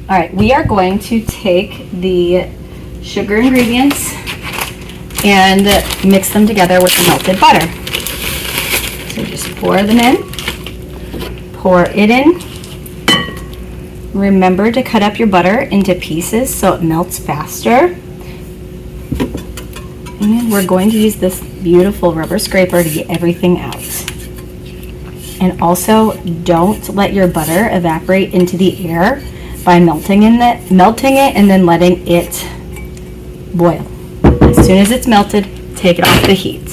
All right, we are going to take the sugar ingredients and mix them together with the melted butter. So just pour them in, pour it in. Remember to cut up your butter into pieces so it melts faster. And we're going to use this beautiful rubber scraper to get everything out. And also, don't let your butter evaporate into the air by melting it and then letting it boil. As soon as it's melted, take it off the heat.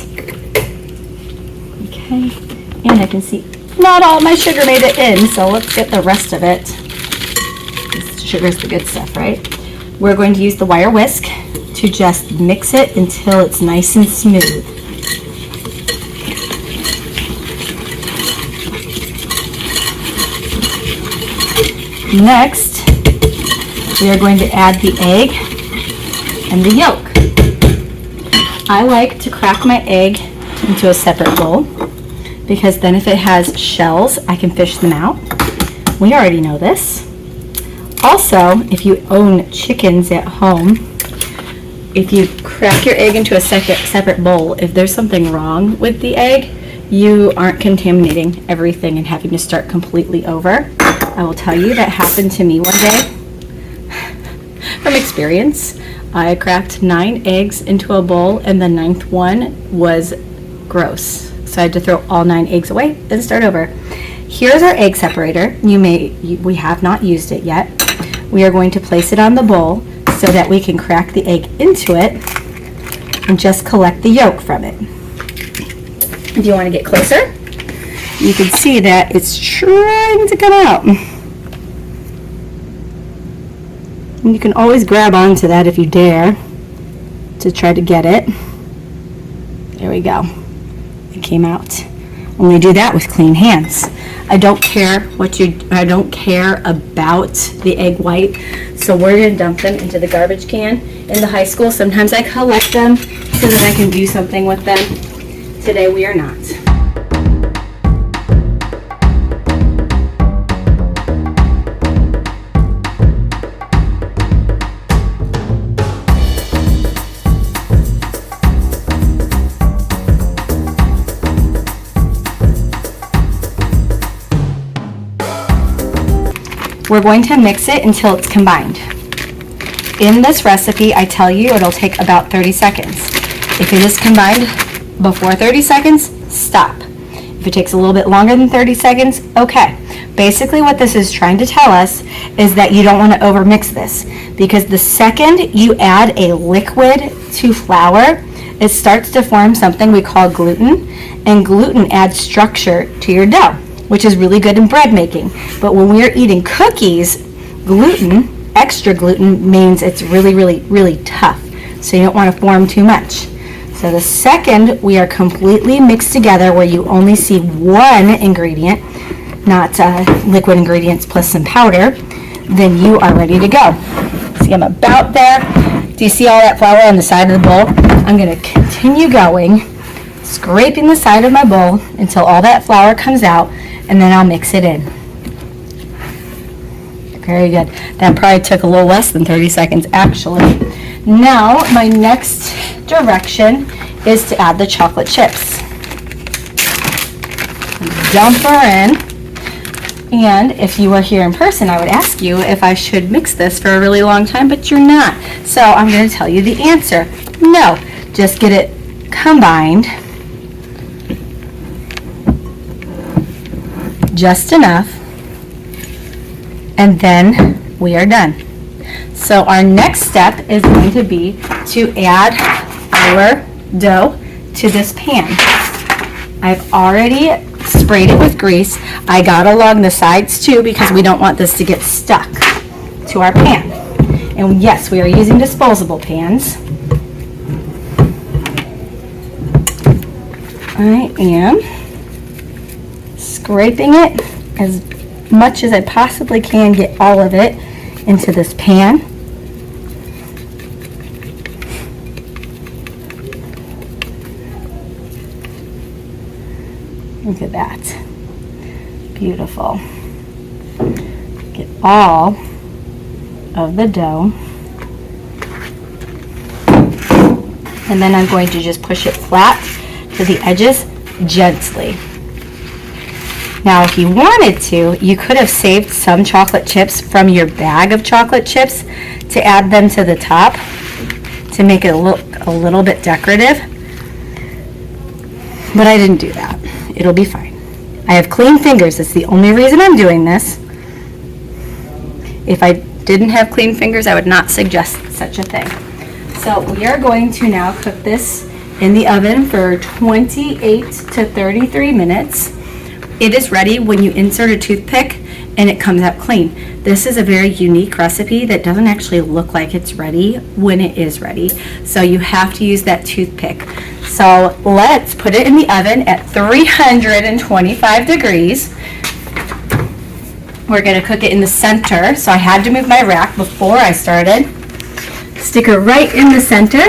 Okay, and I can see not all my sugar made it in, so let's get the rest of it. This sugar's the good stuff, right? We're going to use the wire whisk to just mix it until it's nice and smooth. Next, we are going to add the egg and the yolk. I like to crack my egg into a separate bowl because then if it has shells, I can fish them out. We already know this. Also, if you own chickens at home, if you crack your egg into a separate bowl, if there's something wrong with the egg, you aren't contaminating everything and having to start completely over. I will tell you that happened to me one day from experience. I cracked 9 eggs into a bowl and the 9th one was gross. So I had to throw all 9 eggs away and start over. Here's our egg separator. We have not used it yet. We are going to place it on the bowl so that we can crack the egg into it and just collect the yolk from it. If you want to get closer, you can see that it's trying to come out. And you can always grab onto that if you dare to try to get it. There we go. It came out. Only do that with clean hands. I don't care about the egg white, so we're gonna dump them into the garbage can. In the high school, sometimes I collect them so that I can do something with them. Today we are not. We're going to mix it until it's combined. In this recipe, I tell you it'll take about 30 seconds. If it is combined before 30 seconds, stop. If it takes a little bit longer than 30 seconds, okay. Basically what this is trying to tell us is that you don't want to overmix this, because the second you add a liquid to flour, it starts to form something we call gluten, and gluten adds structure to your dough, which is really good in bread making. But when we are eating cookies, gluten, extra gluten, means it's really, really, really tough. So you don't want to form too much. So the second we are completely mixed together, where you only see one ingredient, not liquid ingredients plus some powder, then you are ready to go. See, I'm about there. Do you see all that flour on the side of the bowl? I'm going to continue going, scraping the side of my bowl until all that flour comes out, and then I'll mix it in. Very good. That probably took a little less than 30 seconds actually. Now my next direction is to add the chocolate chips. Dump her in. And if you were here in person, I would ask you if I should mix this for a really long time, but you're not. So I'm going to tell you the answer. No, just get it combined just enough, and then we are done. So our next step is going to be to add our dough to this pan. I've already sprayed it with grease. I got along the sides too, because we don't want this to get stuck to our pan. And yes, we are using disposable pans. I am scraping it as much as I possibly can, get all of it into this pan. Look at that. Beautiful. Get all of the dough. And then I'm going to just push it flat to the edges gently. Now, if you wanted to, you could have saved some chocolate chips from your bag of chocolate chips to add them to the top to make it look a little bit decorative. But I didn't do that. It'll be fine. I have clean fingers. That's the only reason I'm doing this. If I didn't have clean fingers, I would not suggest such a thing. So we are going to now cook this in the oven for 28 to 33 minutes. It is ready when you insert a toothpick and it comes out clean. This is a very unique recipe that doesn't actually look like it's ready when it is ready. So you have to use that toothpick. So let's put it in the oven at 325 degrees. We're gonna cook it in the center. So I had to move my rack before I started. Stick it right in the center.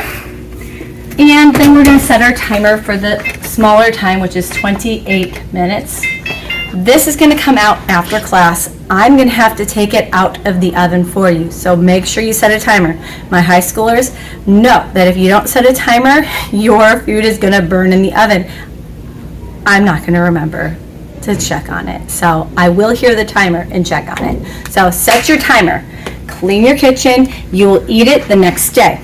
And then we're gonna set our timer for the smaller time, which is 28 minutes. This is gonna come out after class. I'm gonna have to take it out of the oven for you, so make sure you set a timer. My high schoolers know that if you don't set a timer, your food is gonna burn in the oven. I'm not gonna remember to check on it, so I will hear the timer and check on it. So set your timer, clean your kitchen, you will eat it the next day.